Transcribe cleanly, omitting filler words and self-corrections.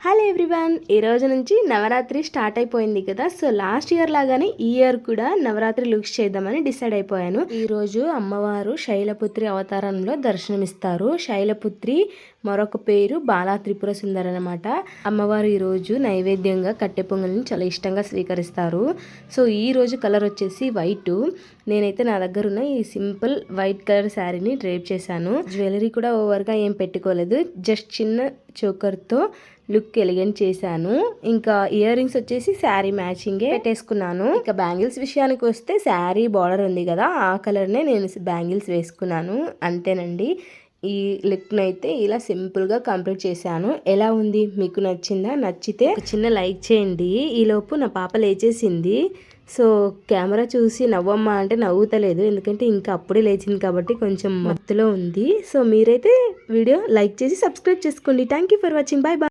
Hello everyone, ఈ రోజు నుంచి నవరాత్రి స్టార్ట్ అయిపోయింది కదా. సో లాస్ట్ ఇయర్ లాగానే ఈ ఇయర్ కూడా నవరాత్రి లుక్స్ చేద్దామని డిసైడ్ అయిపోయాను. ఈ రోజు అమ్మవారు శైలపుత్రి అవతారంలో దర్శనమిస్తారు. శైలపుత్రి మరొక పేరు బాలా త్రిపుర సుందరి అనమాట. అమ్మవారు ఈ రోజు నైవేద్యంగా కట్టె పొంగల్ని చాలా ఇష్టంగా స్వీకరిస్తారు. సో ఈ రోజు కలర్ వచ్చేసి వైట్. నేనైతే నా దగ్గర ఉన్న ఈ సింపుల్ వైట్ కలర్ శారీని డ్రేప్ చేశాను. జ్యువెలరీ కూడా ఓవర్గా ఏం పెట్టుకోలేదు, జస్ట్ చిన్న చోకర్తో లుక్ ఎలిగెంట్ చేశాను. ఇంకా ఇయర్ రింగ్స్ వచ్చేసి శారీ మ్యాచింగే పెట్టేసుకున్నాను. ఇక బ్యాంగిల్స్ విషయానికి వస్తే శారీ బార్డర్ ఉంది కదా, ఆ కలర్నే నేను బ్యాంగిల్స్ వేసుకున్నాను. అంతేనండి. ఈ లుక్ను అయితే ఇలా సింపుల్గా కంప్లీట్ చేశాను. ఎలా ఉంది, మీకు నచ్చిందా? నచ్చితే ఒక చిన్న లైక్ చేయండి. ఈలోపు నా పాప లేచేసింది. సో కెమెరా చూసి నవ్వమ్మా అంటే నవ్వుతలేదు, ఎందుకంటే ఇంకా అప్పుడే లేచింది కాబట్టి కొంచెం మత్తులో ఉంది. సో మీరైతే వీడియో లైక్ చేసి సబ్స్క్రైబ్ చేసుకోండి. Thank you for watching. Bye bye.